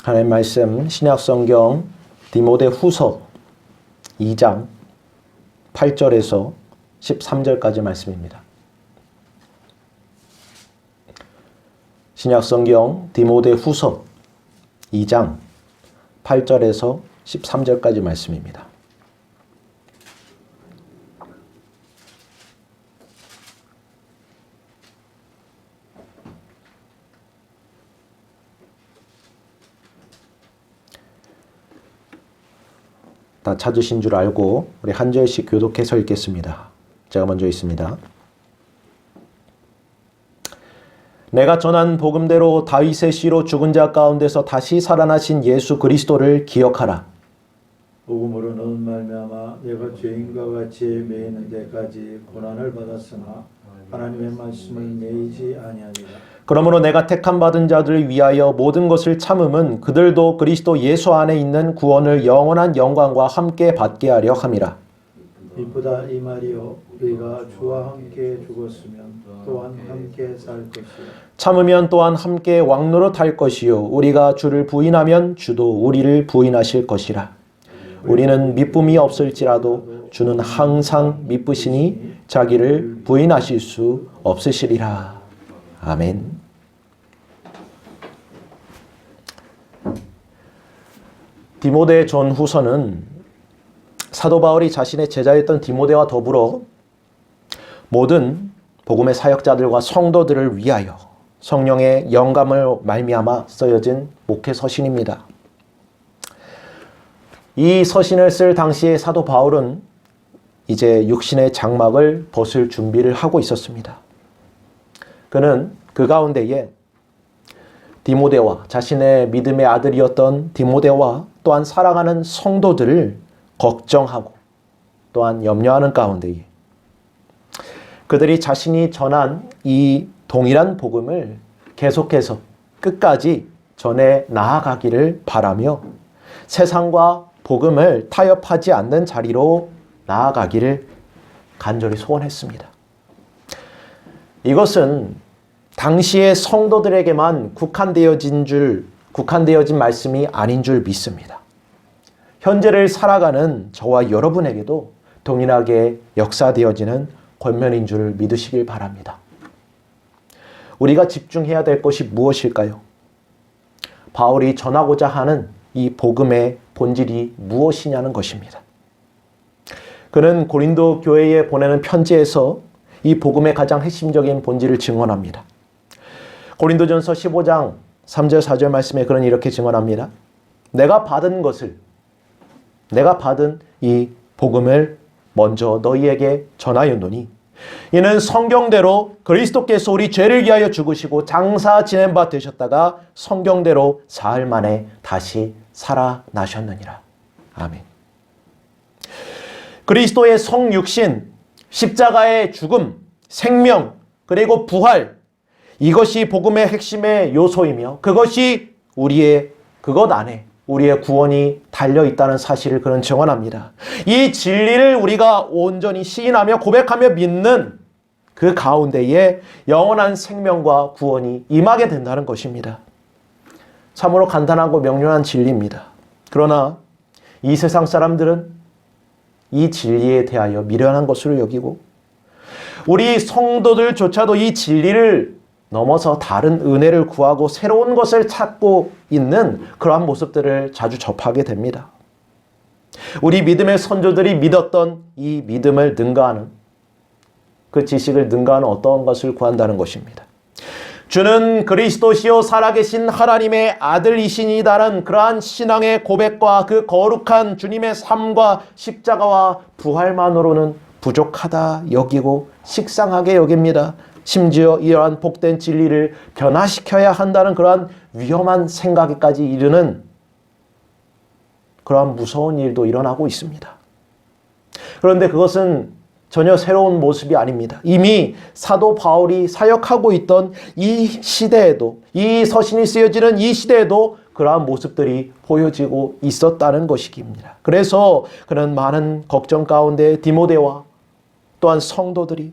하나님 말씀 신약성경 디모데후서 2장 8절에서 13절까지 말씀입니다. 신약성경 디모데후서 2장 8절에서 13절까지 말씀입니다. 다 찾으신 줄 알고 우리 한 절씩 교독해서 읽겠습니다. 제가 먼저 읽습니다. 내가 전한 복음대로 다윗의 씨로 죽은 자 가운데서 다시 살아나신 예수 그리스도를 기억하라. 복음으로 너는 말미암아 내가 죄인과 같이 매이는 데까지 고난을 받았으나 하나님의 말씀을 매이지 아니하리라. 그러므로 내가 택함 받은 자들을 위하여 모든 것을 참음은 그들도 그리스도 예수 안에 있는 구원을 영원한 영광과 함께 받게 하려 함이라. 이쁘다 이 말이요 우리가 주와 함께 죽었으면 또한 함께 살 것이요 참으면 또한 함께 왕노릇 할 것이요 우리가 주를 부인하면 주도 우리를 부인하실 것이라. 우리는 미쁨이 없을지라도 주는 항상 미쁘시니 자기를 부인하실 수 없으시리라. 아멘. 디모데 전후서는 사도 바울이 자신의 제자였던 디모데와 더불어 모든 복음의 사역자들과 성도들을 위하여 성령의 영감을 말미암아 쓰여진 목회 서신입니다. 이 서신을 쓸 당시에 사도 바울은 이제 육신의 장막을 벗을 준비를 하고 있었습니다. 그는 그 가운데에 디모데와 자신의 믿음의 아들이었던 디모데와 또한 사랑하는 성도들을 걱정하고 또한 염려하는 가운데에 그들이 자신이 전한 이 동일한 복음을 계속해서 끝까지 전해 나아가기를 바라며 세상과 복음을 타협하지 않는 자리로 나아가기를 간절히 소원했습니다. 이것은 당시의 성도들에게만 국한되어진 말씀이 아닌 줄 믿습니다. 현재를 살아가는 저와 여러분에게도 동일하게 역사되어지는 권면인 줄 믿으시길 바랍니다. 우리가 집중해야 될 것이 무엇일까요? 바울이 전하고자 하는 이 복음의 본질이 무엇이냐는 것입니다. 그는 고린도 교회에 보내는 편지에서 이 복음의 가장 핵심적인 본질을 증언합니다. 고린도전서 15장 3절 4절 말씀에 그는 이렇게 증언합니다. 내가 받은 이 복음을 먼저 너희에게 전하였노니 이는 성경대로 그리스도께서 우리 죄를 위하여 죽으시고 장사 지낸 바 되셨다가 성경대로 사흘 만에 다시 살아나셨느니라. 아멘. 그리스도의 성육신, 십자가의 죽음, 생명, 그리고 부활, 이것이 복음의 핵심의 요소이며 그것이 그것 안에 우리의 구원이 달려있다는 사실을 그는 증언합니다. 이 진리를 우리가 온전히 시인하며 고백하며 믿는 그 가운데에 영원한 생명과 구원이 임하게 된다는 것입니다. 참으로 간단하고 명료한 진리입니다. 그러나 이 세상 사람들은 이 진리에 대하여 미련한 것으로 여기고 우리 성도들조차도 이 진리를 넘어서 다른 은혜를 구하고 새로운 것을 찾고 있는 그러한 모습들을 자주 접하게 됩니다. 우리 믿음의 선조들이 믿었던 이 믿음을 능가하는 그 지식을 능가하는 어떤 것을 구한다는 것입니다. 주는 그리스도시요 살아계신 하나님의 아들이시니다라는 그러한 신앙의 고백과 그 거룩한 주님의 삶과 십자가와 부활만으로는 부족하다 여기고 식상하게 여깁니다. 심지어 이러한 복된 진리를 변화시켜야 한다는 그러한 위험한 생각에까지 이르는 그러한 무서운 일도 일어나고 있습니다. 그런데 그것은 전혀 새로운 모습이 아닙니다. 이미 사도 바울이 사역하고 있던 이 시대에도, 이 서신이 쓰여지는 이 시대에도 그러한 모습들이 보여지고 있었다는 것입니다. 그래서 그런 많은 걱정 가운데 디모데와 또한 성도들이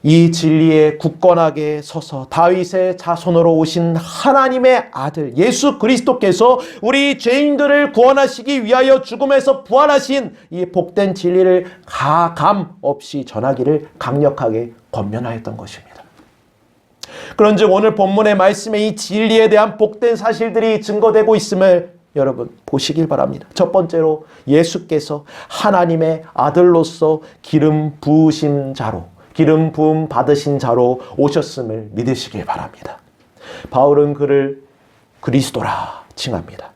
이 진리에 굳건하게 서서 다윗의 자손으로 오신 하나님의 아들 예수 그리스도께서 우리 죄인들을 구원하시기 위하여 죽음에서 부활하신 이 복된 진리를 가감 없이 전하기를 강력하게 권면하였던 것입니다. 그런즉 오늘 본문의 말씀에 이 진리에 대한 복된 사실들이 증거되고 있음을 여러분 보시길 바랍니다. 첫 번째로 예수께서 하나님의 아들로서 기름 부으신 자로, 기름 부음 받으신 자로 오셨음을 믿으시길 바랍니다. 바울은 그를 그리스도라 칭합니다.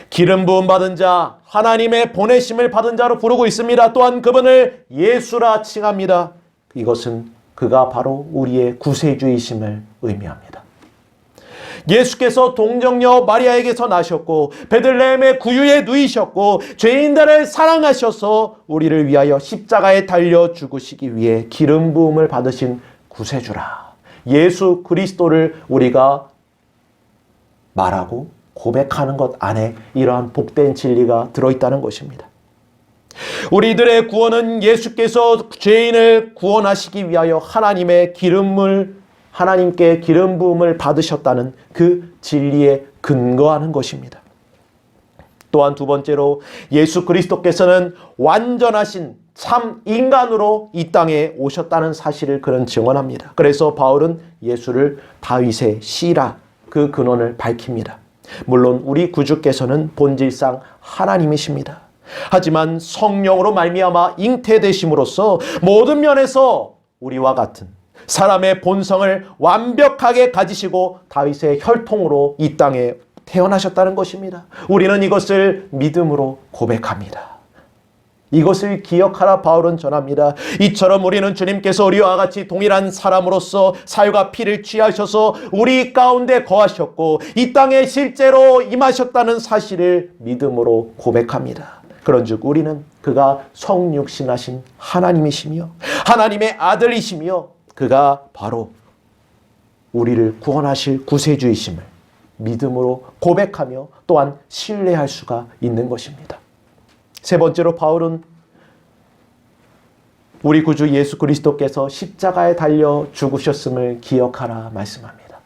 기름 부음 받은 자, 하나님의 보내심을 받은 자로 부르고 있습니다. 또한 그분을 예수라 칭합니다. 이것은 그가 바로 우리의 구세주이심을 의미합니다. 예수께서 동정녀 마리아에게서 나셨고 베들레헴의 구유에 누이셨고 죄인들을 사랑하셔서 우리를 위하여 십자가에 달려 죽으시기 위해 기름 부음을 받으신 구세주라. 예수 그리스도를 우리가 말하고 고백하는 것 안에 이러한 복된 진리가 들어있다는 것입니다. 우리들의 구원은 예수께서 죄인을 구원하시기 위하여 하나님께 기름 부음을 받으셨다는 그 진리에 근거하는 것입니다. 또한 두 번째로 예수 그리스도께서는 완전하신 참 인간으로 이 땅에 오셨다는 사실을 그는 증언합니다. 그래서 바울은 예수를 다윗의 씨라 그 근원을 밝힙니다. 물론 우리 구주께서는 본질상 하나님이십니다. 하지만 성령으로 말미암아 잉태되심으로써 모든 면에서 우리와 같은 사람의 본성을 완벽하게 가지시고 다윗의 혈통으로 이 땅에 태어나셨다는 것입니다. 우리는 이것을 믿음으로 고백합니다. 이것을 기억하라 바울은 전합니다. 이처럼 우리는 주님께서 우리와 같이 동일한 사람으로서 살과 피를 취하셔서 우리 가운데 거하셨고 이 땅에 실제로 임하셨다는 사실을 믿음으로 고백합니다. 그런즉 우리는 그가 성육신하신 하나님이시며 하나님의 아들이시며 그가 바로 우리를 구원하실 구세주이심을 믿음으로 고백하며 또한 신뢰할 수가 있는 것입니다. 세 번째로 바울은 우리 구주 예수 그리스도께서 십자가에 달려 죽으셨음을 기억하라 말씀합니다.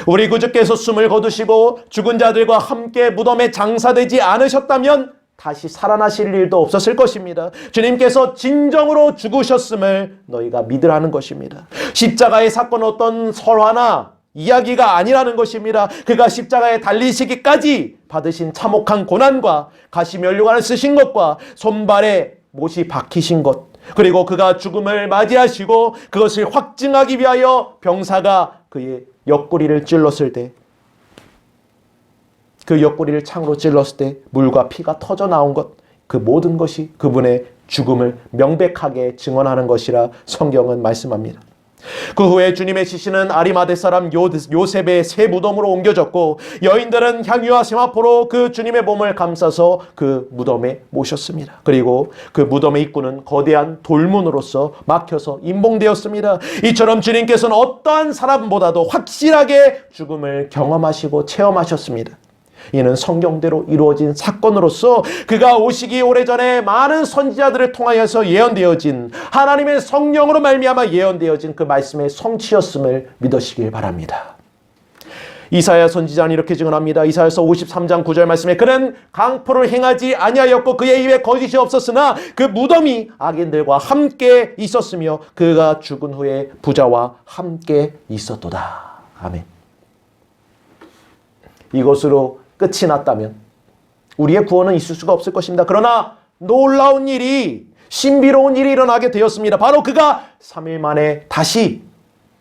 우리 구주께서 숨을 거두시고 죽은 자들과 함께 무덤에 장사되지 않으셨다면 다시 살아나실 일도 없었을 것입니다. 주님께서 진정으로 죽으셨음을 너희가 믿으라는 것입니다. 십자가의 사건은 어떤 설화나 이야기가 아니라는 것입니다. 그가 십자가에 달리시기까지 받으신 참혹한 고난과 가시면류관을 쓰신 것과 손발에 못이 박히신 것, 그리고 그가 죽음을 맞이하시고 그것을 확증하기 위하여 병사가 그의 옆구리를 찔렀을 때, 그 옆구리를 창으로 찔렀을 때 물과 피가 터져 나온 것, 그 모든 것이 그분의 죽음을 명백하게 증언하는 것이라 성경은 말씀합니다. 그 후에 주님의 시신은 아리마대 사람 요셉의 새 무덤으로 옮겨졌고 여인들은 향유와 세마포로 그 주님의 몸을 감싸서 그 무덤에 모셨습니다. 그리고 그 무덤의 입구는 거대한 돌문으로서 막혀서 임봉되었습니다. 이처럼 주님께서는 어떠한 사람보다도 확실하게 죽음을 경험하시고 체험하셨습니다. 이는 성경대로 이루어진 사건으로서 그가 오시기 오래전에 많은 선지자들을 통하여서 예언되어진 하나님의 성령으로 말미암아 예언되어진 그 말씀의 성취였음을 믿으시길 바랍니다. 이사야 선지자는 이렇게 증언합니다. 이사야서 53장 9절 말씀에 그는 강포를 행하지 아니하였고 그의 입에 거짓이 없었으나 그 무덤이 악인들과 함께 있었으며 그가 죽은 후에 부자와 함께 있었도다. 아멘. 이것으로 끝이 났다면 우리의 구원은 있을 수가 없을 것입니다. 그러나 놀라운 일이, 신비로운 일이 일어나게 되었습니다. 바로 그가 3일 만에 다시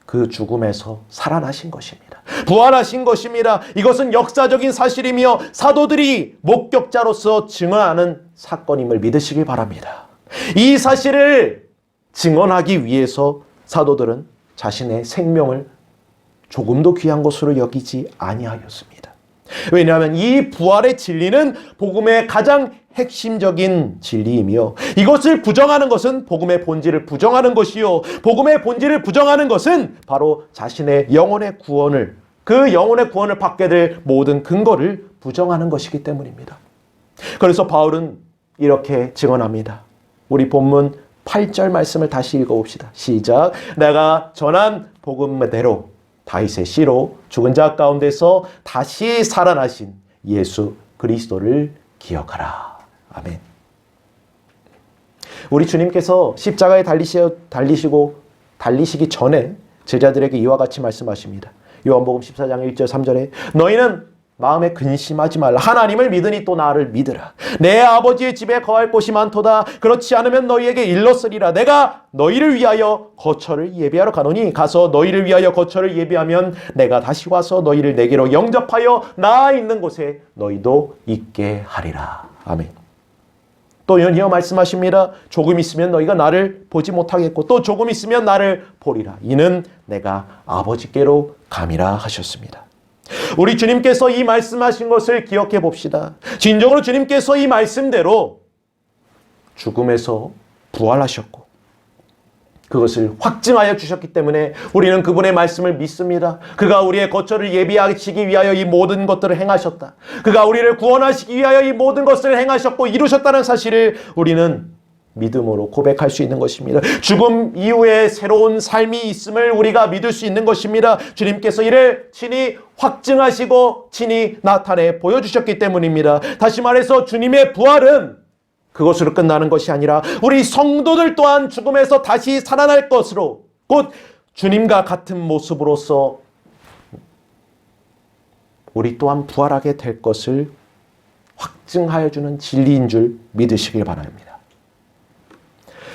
그 죽음에서 살아나신 것입니다. 부활하신 것입니다. 이것은 역사적인 사실이며 사도들이 목격자로서 증언하는 사건임을 믿으시길 바랍니다. 이 사실을 증언하기 위해서 사도들은 자신의 생명을 조금도 귀한 것으로 여기지 아니하였습니다. 왜냐하면 이 부활의 진리는 복음의 가장 핵심적인 진리이며 이것을 부정하는 것은 복음의 본질을 부정하는 것이요, 복음의 본질을 부정하는 것은 바로 자신의 영혼의 구원을, 그 영혼의 구원을 받게 될 모든 근거를 부정하는 것이기 때문입니다. 그래서 바울은 이렇게 증언합니다. 우리 본문 8절 말씀을 다시 읽어봅시다. 시작. 내가 전한 복음대로 다윗의 씨로 죽은 자 가운데서 다시 살아나신 예수 그리스도를 기억하라. 아멘. 우리 주님께서 십자가에 달리시기 전에 제자들에게 이와 같이 말씀하십니다. 요한복음 14장 1절 3절에 너희는 마음에 근심하지 말라. 하나님을 믿으니 또 나를 믿으라. 내 아버지의 집에 거할 곳이 많도다. 그렇지 않으면 너희에게 일렀으리라. 내가 너희를 위하여 거처를 예비하러 가노니 가서 너희를 위하여 거처를 예비하면 내가 다시 와서 너희를 내게로 영접하여 나 있는 곳에 너희도 있게 하리라. 아멘. 또 연이어 말씀하십니다. 조금 있으면 너희가 나를 보지 못하겠고 또 조금 있으면 나를 보리라. 이는 내가 아버지께로 감이라 하셨습니다. 우리 주님께서 이 말씀하신 것을 기억해 봅시다. 진정으로 주님께서 이 말씀대로 죽음에서 부활하셨고 그것을 확증하여 주셨기 때문에 우리는 그분의 말씀을 믿습니다. 그가 우리의 거처를 예비하시기 위하여 이 모든 것들을 행하셨다. 그가 우리를 구원하시기 위하여 이 모든 것을 행하셨고 이루셨다는 사실을 우리는 믿음으로 고백할 수 있는 것입니다. 죽음 이후에 새로운 삶이 있음을 우리가 믿을 수 있는 것입니다. 주님께서 이를 친히 확증하시고 친히 나타내 보여주셨기 때문입니다. 다시 말해서 주님의 부활은 그것으로 끝나는 것이 아니라 우리 성도들 또한 죽음에서 다시 살아날 것으로 곧 주님과 같은 모습으로서 우리 또한 부활하게 될 것을 확증하여 주는 진리인 줄 믿으시길 바랍니다.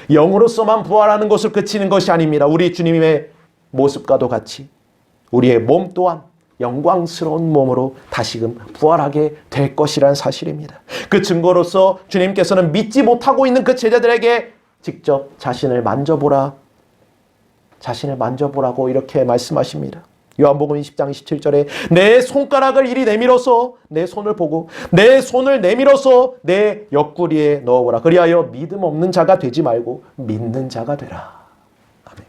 영으로서만 부활하는 것을 그치는 것이 아닙니다. 우리 주님의 모습과도 같이 우리의 몸 또한 영광스러운 몸으로 다시금 부활하게 될 것이라는 사실입니다. 그 증거로서 주님께서는 믿지 못하고 있는 그 제자들에게 직접 자신을 만져보라고 이렇게 말씀하십니다. 요한복음 20장 27절에 내 손가락을 이리 내밀어서 내 손을 보고 내 손을 내밀어서 내 옆구리에 넣어보라. 그리하여 믿음 없는 자가 되지 말고 믿는 자가 되라. 아멘.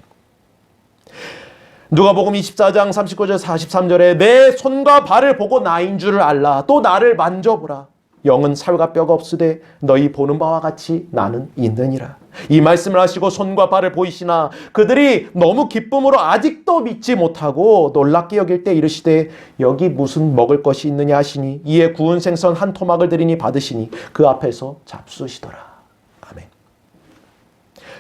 누가복음 24장 39절 43절에 내 손과 발을 보고 나인 줄을 알라. 또 나를 만져보라. 영은 살과 뼈가 없으되 너희 보는 바와 같이 나는 있느니라. 이 말씀을 하시고 손과 발을 보이시나 그들이 너무 기쁨으로 아직도 믿지 못하고 놀랍게 여길 때 이르시되 여기 무슨 먹을 것이 있느냐 하시니 이에 구운 생선 한 토막을 드리니 받으시니 그 앞에서 잡수시더라. 아멘.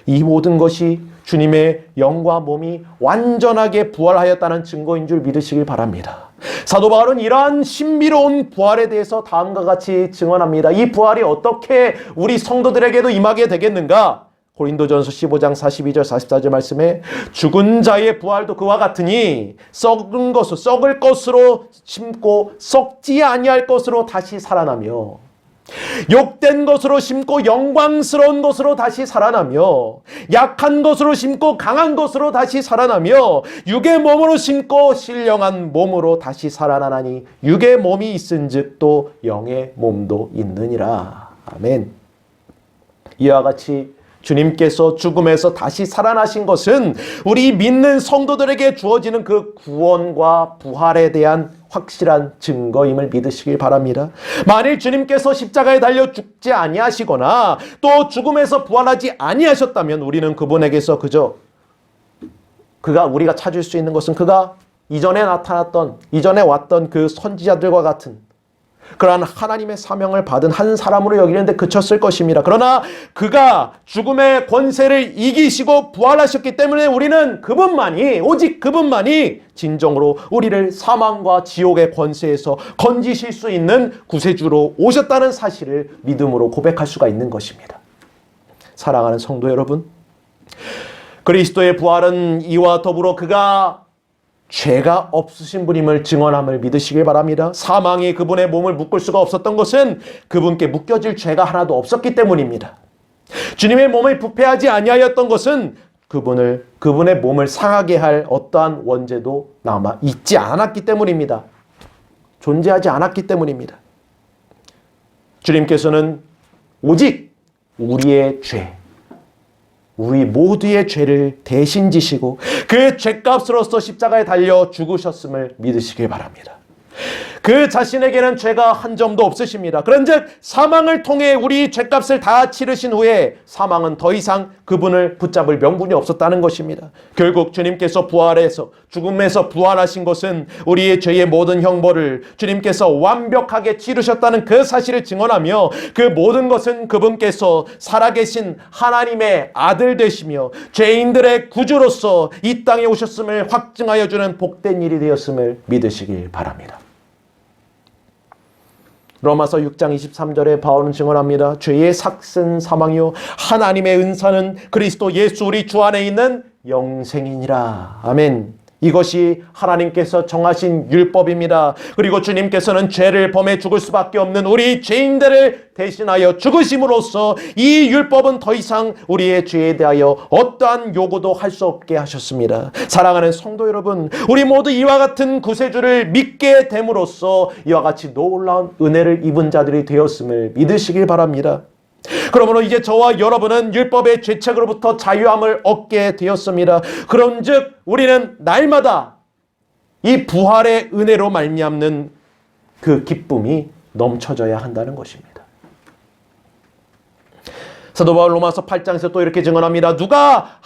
이 모든 것이 주님의 영과 몸이 완전하게 부활하였다는 증거인 줄 믿으시길 바랍니다. 사도 바울은 이러한 신비로운 부활에 대해서 다음과 같이 증언합니다. 이 부활이 어떻게 우리 성도들에게도 임하게 되겠는가? 고린도전서 15장 42절 44절 말씀에 죽은 자의 부활도 그와 같으니 썩을 것으로 심고 썩지 아니할 것으로 다시 살아나며 욕된 것으로 심고 영광스러운 것으로 다시 살아나며 약한 것으로 심고 강한 것으로 다시 살아나며 육의 몸으로 심고 신령한 몸으로 다시 살아나나니 육의 몸이 있은즉 또 영의 몸도 있느니라. 아멘. 이와 같이 주님께서 죽음에서 다시 살아나신 것은 우리 믿는 성도들에게 주어지는 그 구원과 부활에 대한 확실한 증거임을 믿으시길 바랍니다. 만일 주님께서 십자가에 달려 죽지 아니하시거나 또 죽음에서 부활하지 아니하셨다면 우리는 그분에게서 그저 우리가 찾을 수 있는 것은 그가 이전에 왔던 그 선지자들과 같은 그러한 하나님의 사명을 받은 한 사람으로 여기는데 그쳤을 것입니다. 그러나 그가 죽음의 권세를 이기시고 부활하셨기 때문에 우리는 오직 그분만이 진정으로 우리를 사망과 지옥의 권세에서 건지실 수 있는 구세주로 오셨다는 사실을 믿음으로 고백할 수가 있는 것입니다. 사랑하는 성도 여러분, 그리스도의 부활은 이와 더불어 그가 죄가 없으신 분임을 증언함을 믿으시길 바랍니다. 사망이 그분의 몸을 묶을 수가 없었던 것은 그분께 묶여질 죄가 하나도 없었기 때문입니다. 주님의 몸을 부패하지 아니하였던 것은 그분의 몸을 상하게 할 어떠한 원죄도 남아 있지 않았기 때문입니다. 존재하지 않았기 때문입니다. 주님께서는 오직 우리 모두의 죄를 대신 지시고 그 죄값으로서 십자가에 달려 죽으셨음을 믿으시길 바랍니다. 그 자신에게는 죄가 한 점도 없으십니다. 그런즉 사망을 통해 우리 죄값을 다 치르신 후에 사망은 더 이상 그분을 붙잡을 명분이 없었다는 것입니다. 결국 주님께서 부활해서 죽음에서 부활하신 것은 우리의 죄의 모든 형벌을 주님께서 완벽하게 치르셨다는 그 사실을 증언하며, 그 모든 것은 그분께서 살아계신 하나님의 아들 되시며 죄인들의 구주로서 이 땅에 오셨음을 확증하여 주는 복된 일이 되었음을 믿으시길 바랍니다. 로마서 6장 23절에 바울은 증언합니다. 죄의 삭은 사망이요 하나님의 은사는 그리스도 예수 우리 주 안에 있는 영생이니라. 아멘. 이것이 하나님께서 정하신 율법입니다. 그리고 주님께서는 죄를 범해 죽을 수밖에 없는 우리 죄인들을 대신하여 죽으심으로써 이 율법은 더 이상 우리의 죄에 대하여 어떠한 요구도 할 수 없게 하셨습니다. 사랑하는 성도 여러분, 우리 모두 이와 같은 구세주를 믿게 됨으로써 이와 같이 놀라운 은혜를 입은 자들이 되었음을 믿으시길 바랍니다. 그러므로 이제 저와 여러분은 율법의 죄책으로부터 자유함을 얻게 되었습니다. 그런즉 우리는 날마다 이 부활의 은혜로 말미암는 그 기쁨이 넘쳐져야 한다는 것입니다. 사도 바울 로마서 8장에서 또 이렇게 증언합니다. 누가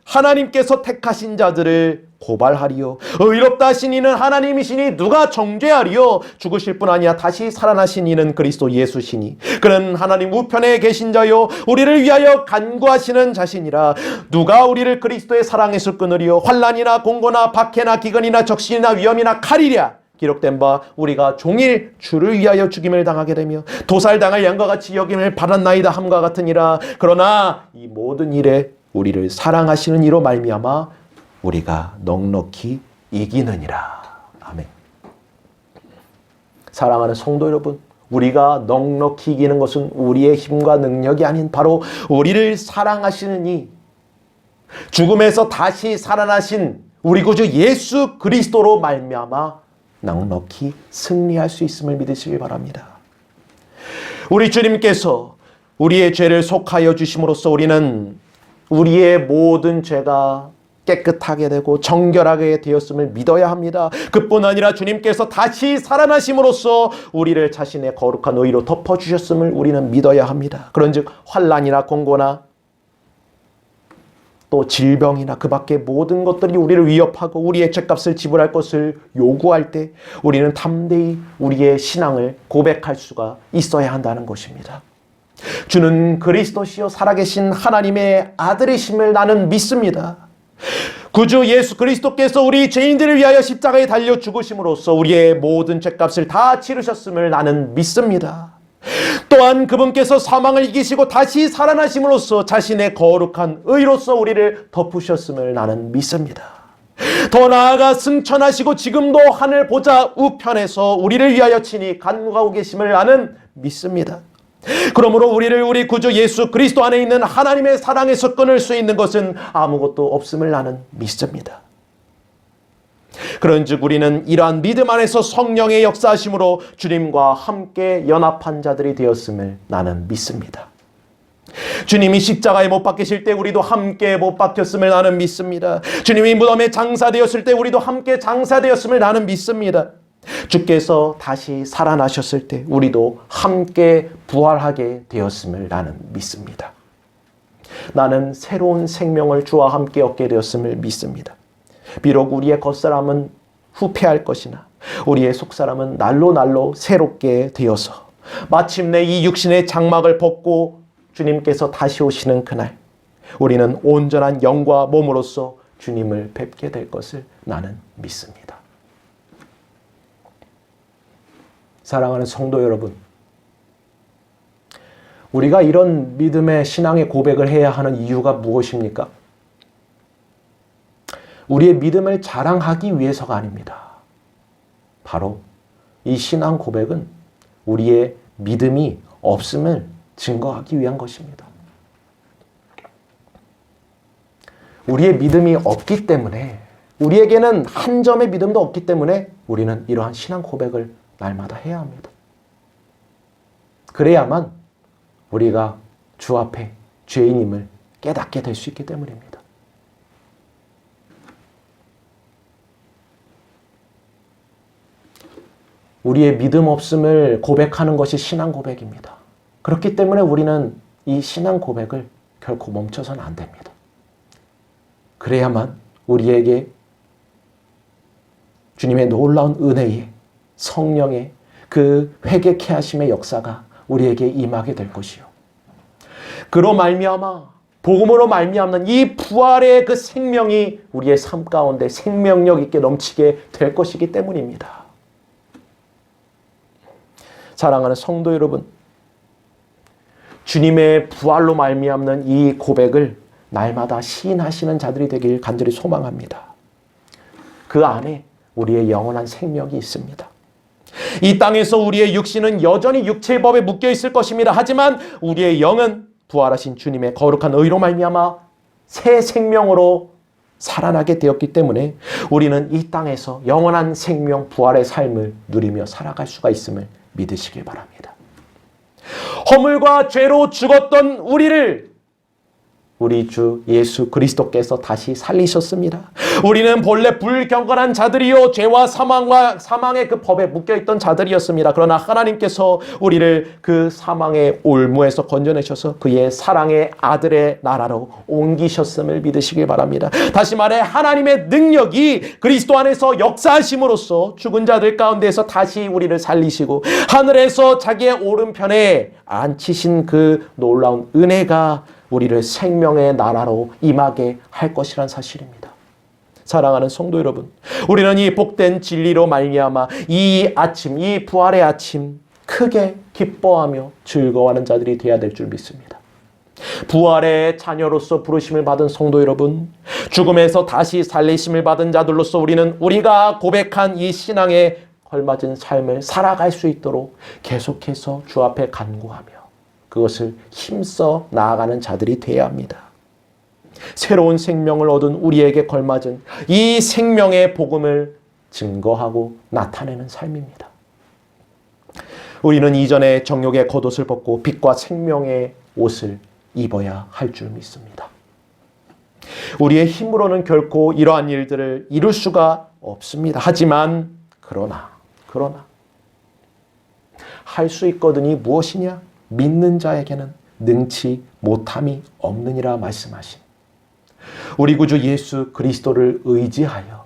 하나님께서 택하신 자들을 고발하리요. 의롭다 하신 이는 하나님이시니 누가 정죄하리요. 죽으실 뿐 아니야 다시 살아나신 이는 그리스도 예수시니 그는 하나님 우편에 계신 자요 우리를 위하여 간구하시는 자시니라. 누가 우리를 그리스도의 사랑에서 끊으리요. 환난이나 공고나 박해나 기근이나 적신이나 위험이나 칼이랴. 기록된 바 우리가 종일 주를 위하여 죽임을 당하게 되며 도살당할 양과 같이 여김을 받았나이다 함과 같으니라. 그러나 이 모든 일에 우리를 사랑하시는 이로 말미암아 우리가 넉넉히 이기느니라. 아멘. 사랑하는 성도 여러분, 우리가 넉넉히 이기는 것은 우리의 힘과 능력이 아닌 바로 우리를 사랑하시는 이 죽음에서 다시 살아나신 우리 구주 예수 그리스도로 말미암아 넉넉히 승리할 수 있음을 믿으시기 바랍니다. 우리 주님께서 우리의 죄를 속하여 주심으로써 우리는 우리의 모든 죄가 깨끗하게 되고 정결하게 되었음을 믿어야 합니다. 그뿐 아니라 주님께서 다시 살아나심으로써 우리를 자신의 거룩한 의로 덮어주셨음을 우리는 믿어야 합니다. 그런즉 환난이나 공고나 또 질병이나 그 밖의 모든 것들이 우리를 위협하고 우리의 죄값을 지불할 것을 요구할 때 우리는 담대히 우리의 신앙을 고백할 수가 있어야 한다는 것입니다. 주는 그리스도시요 살아계신 하나님의 아들이심을 나는 믿습니다. 구주 예수 그리스도께서 우리 죄인들을 위하여 십자가에 달려 죽으심으로써 우리의 모든 죄값을 다 치르셨음을 나는 믿습니다. 또한 그분께서 사망을 이기시고 다시 살아나심으로써 자신의 거룩한 의로서 우리를 덮으셨음을 나는 믿습니다. 더 나아가 승천하시고 지금도 하늘 보좌 우편에서 우리를 위하여 친히 간구하고 계심을 나는 믿습니다. 그러므로 우리를 우리 구주 예수 그리스도 안에 있는 하나님의 사랑에서 끊을 수 있는 것은 아무것도 없음을 나는 믿습니다. 그런즉 우리는 이러한 믿음 안에서 성령의 역사하심으로 주님과 함께 연합한 자들이 되었음을 나는 믿습니다. 주님이 십자가에 못 박히실 때 우리도 함께 못 박혔음을 나는 믿습니다. 주님이 무덤에 장사되었을 때 우리도 함께 장사되었음을 나는 믿습니다. 주께서 다시 살아나셨을 때 우리도 함께 부활하게 되었음을 나는 믿습니다. 나는 새로운 생명을 주와 함께 얻게 되었음을 믿습니다. 비록 우리의 겉사람은 후패할 것이나 우리의 속사람은 날로 새롭게 되어서 마침내 이 육신의 장막을 벗고 주님께서 다시 오시는 그날 우리는 온전한 영과 몸으로서 주님을 뵙게 될 것을 나는 믿습니다. 사랑하는 성도 여러분, 우리가 이런 믿음의 신앙의 고백을 해야 하는 이유가 무엇입니까? 우리의 믿음을 자랑하기 위해서가 아닙니다. 바로 이 신앙 고백은 우리의 믿음이 없음을 증거하기 위한 것입니다. 우리의 믿음이 없기 때문에, 우리에게는 한 점의 믿음도 없기 때문에 우리는 이러한 신앙 고백을 날마다 해야 합니다. 그래야만 우리가 주 앞에 죄인임을 깨닫게 될 수 있기 때문입니다. 우리의 믿음 없음을 고백하는 것이 신앙 고백입니다. 그렇기 때문에 우리는 이 신앙 고백을 결코 멈춰서는 안 됩니다. 그래야만 우리에게 주님의 놀라운 은혜의 성령의 그 회개케 하심의 역사가 우리에게 임하게 될 것이요. 그로 말미암아 복음으로 말미암는 이 부활의 그 생명이 우리의 삶 가운데 생명력 있게 넘치게 될 것이기 때문입니다. 사랑하는 성도 여러분, 주님의 부활로 말미암는 이 고백을 날마다 시인하시는 자들이 되길 간절히 소망합니다. 그 안에 우리의 영원한 생명이 있습니다. 이 땅에서 우리의 육신은 여전히 육체의 법에 묶여 있을 것입니다. 하지만 우리의 영은 부활하신 주님의 거룩한 의로 말미암아 새 생명으로 살아나게 되었기 때문에 우리는 이 땅에서 영원한 생명 부활의 삶을 누리며 살아갈 수가 있음을 믿으시길 바랍니다. 허물과 죄로 죽었던 우리를 우리 주 예수 그리스도께서 다시 살리셨습니다. 우리는 본래 불경건한 자들이요 죄와 사망의 그 법에 묶여있던 자들이었습니다. 그러나 하나님께서 우리를 그 사망의 올무에서 건져내셔서 그의 사랑의 아들의 나라로 옮기셨음을 믿으시길 바랍니다. 다시 말해 하나님의 능력이 그리스도 안에서 역사하심으로써 죽은 자들 가운데서 다시 우리를 살리시고 하늘에서 자기의 오른편에 앉히신 그 놀라운 은혜가 우리를 생명의 나라로 임하게 할 것이란 사실입니다. 사랑하는 성도 여러분, 우리는 이 복된 진리로 말미암아 이 아침, 이 부활의 아침 크게 기뻐하며 즐거워하는 자들이 되어야 될 줄 믿습니다. 부활의 자녀로서 부르심을 받은 성도 여러분, 죽음에서 다시 살리심을 받은 자들로서 우리는 우리가 고백한 이 신앙에 걸맞은 삶을 살아갈 수 있도록 계속해서 주 앞에 간구하며 그것을 힘써 나아가는 자들이 되어야 합니다. 새로운 생명을 얻은 우리에게 걸맞은 이 생명의 복음을 증거하고 나타내는 삶입니다. 우리는 이전에 정욕의 겉옷을 벗고 빛과 생명의 옷을 입어야 할 줄 믿습니다. 우리의 힘으로는 결코 이러한 일들을 이룰 수가 없습니다. 하지만 그러나 할 수 있거든이 무엇이냐? 믿는 자에게는 능치 못함이 없느니라 말씀하신 우리 구주 예수 그리스도를 의지하여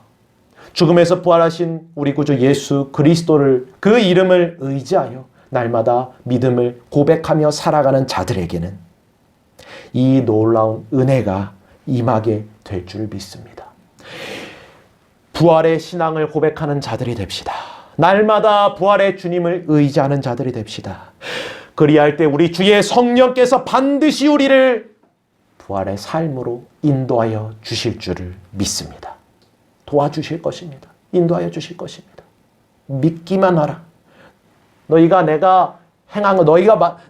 죽음에서 부활하신 우리 구주 예수 그리스도를 그 이름을 의지하여 날마다 믿음을 고백하며 살아가는 자들에게는 이 놀라운 은혜가 임하게 될 줄 믿습니다. 부활의 신앙을 고백하는 자들이 됩시다. 날마다 부활의 주님을 의지하는 자들이 됩시다. 그리할 때 우리 주의 성령께서 반드시 우리를 부활의 삶으로 인도하여 주실 줄을 믿습니다. 도와주실 것입니다. 인도하여 주실 것입니다. 믿기만 하라. 너희가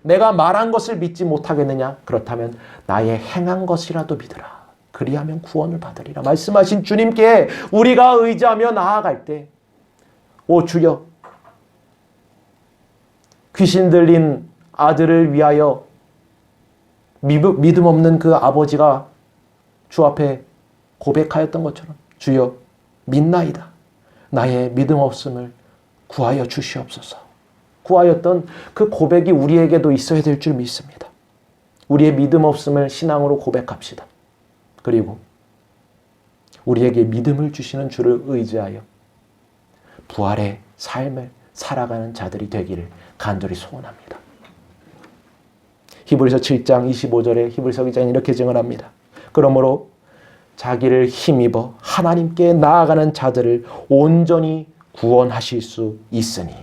내가 말한 것을 믿지 못하겠느냐? 그렇다면 나의 행한 것이라도 믿으라. 그리하면 구원을 받으리라. 말씀하신 주님께 우리가 의지하며 나아갈 때, 오 주여, 귀신 들린 아들을 위하여 믿음 없는 그 아버지가 주 앞에 고백하였던 것처럼 주여 믿나이다. 나의 믿음 없음을 구하여 주시옵소서. 구하였던 그 고백이 우리에게도 있어야 될 줄 믿습니다. 우리의 믿음 없음을 신앙으로 고백합시다. 그리고 우리에게 믿음을 주시는 주를 의지하여 부활의 삶을 살아가는 자들이 되기를 간절히 소원합니다. 히브리서 7장 25절에 히브리서 기자는 이렇게 증언합니다. 그러므로 자기를 힘입어 하나님께 나아가는 자들을 온전히 구원하실 수 있으니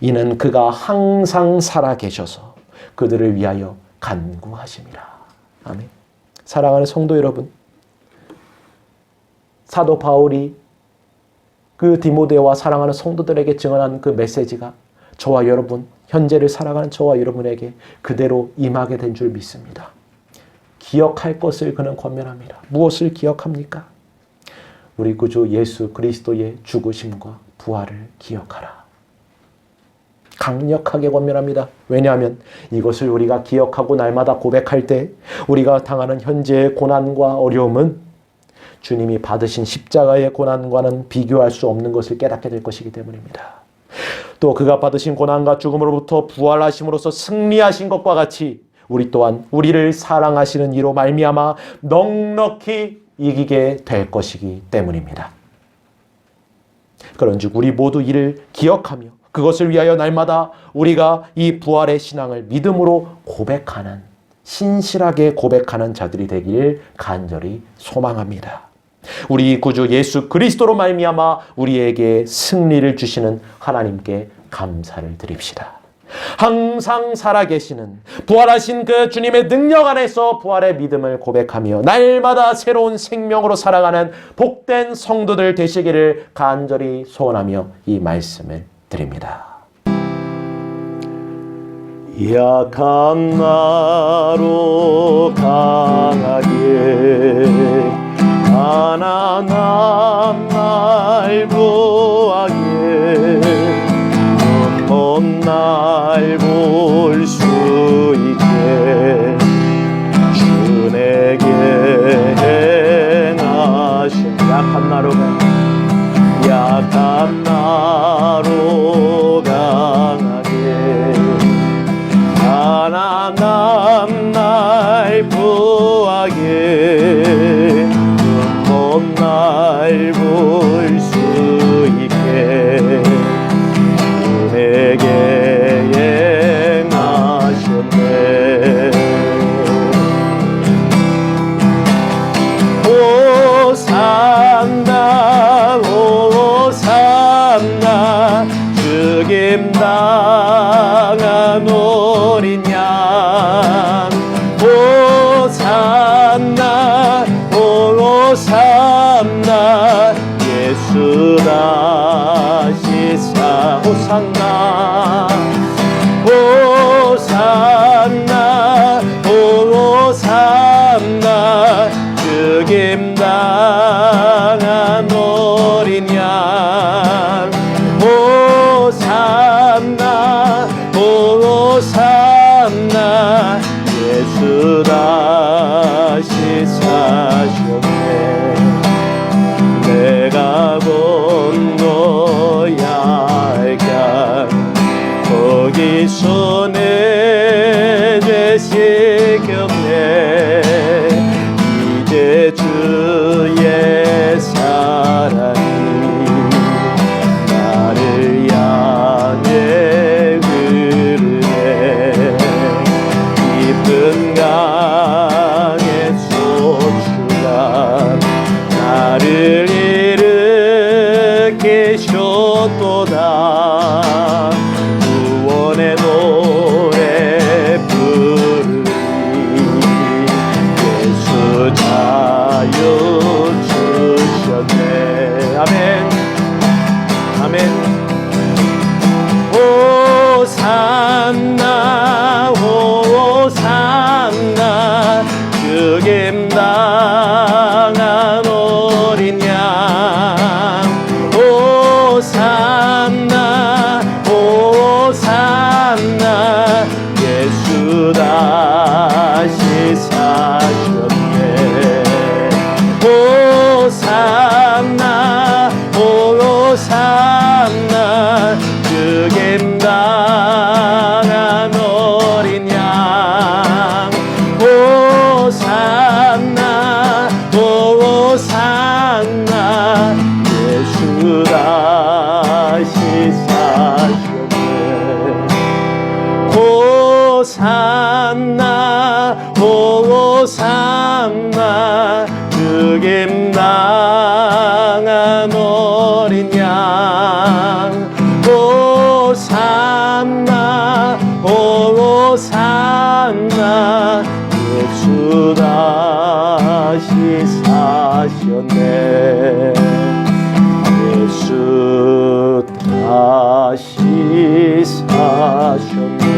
이는 그가 항상 살아 계셔서 그들을 위하여 간구하심이라. 아멘. 사랑하는 성도 여러분, 사도 바울이 그 디모데와 사랑하는 성도들에게 증언한 그 메시지가 저와 여러분, 현재를 살아가는 저와 여러분에게 그대로 임하게 된 줄 믿습니다. 기억할 것을 그는 권면합니다. 무엇을 기억합니까? 우리 구주 예수 그리스도의 죽으심과 부활을 기억하라. 강력하게 권면합니다. 왜냐하면 이것을 우리가 기억하고 날마다 고백할 때 우리가 당하는 현재의 고난과 어려움은 주님이 받으신 십자가의 고난과는 비교할 수 없는 것을 깨닫게 될 것이기 때문입니다. 또 그가 받으신 고난과 죽음으로부터 부활하심으로써 승리하신 것과 같이 우리 또한 우리를 사랑하시는 이로 말미암아 넉넉히 이기게 될 것이기 때문입니다. 그런즉 우리 모두 이를 기억하며 그것을 위하여 날마다 우리가 이 부활의 신앙을 믿음으로 고백하는, 신실하게 고백하는 자들이 되길 간절히 소망합니다. 우리 구주 예수 그리스도로 말미암아 우리에게 승리를 주시는 하나님께 감사를 드립시다. 항상 살아계시는 부활하신 그 주님의 능력 안에서 부활의 믿음을 고백하며 날마다 새로운 생명으로 살아가는 복된 성도들 되시기를 간절히 소원하며 이 말씀을 드립니다. 약한 나로 강하게 가난한 날 구하게 눈먼 날 볼 수 있게 주 내게 행하신 약한 나로 강하게 가난한 날 구하게 눈먼 날 볼 수 있게 주 내게 행하셨네. 호산나 호산나 죽임 당한 어린 양 호산나 호산나 예수 다시 사 호산나 호산나 호산나 죽임 당한 어린 양 호산나 호산나 예수 다시 사셨네. 내가 건너야 할 강 거기서 내 죄 씻겼네. 이제 주의 사랑이 나를 향해 흐르네. 깊은 강의 소추가 나를 일으키셨도다. 구원의 노래 부르리 예수 자유 주셨네. 아멘 아멘. 호산나 호산나 죽임 당한 어린 양 호산나 호산나 예수 다시 사셨네. 호산나 호산나 죽임 당한 어린 양 호산나 호산나 예수 다시 사셨네. 호산나 호산나 죽임 당한 어린 양 호산나 호산나 예수 다시 사셨네. 예수 다시 사셨네.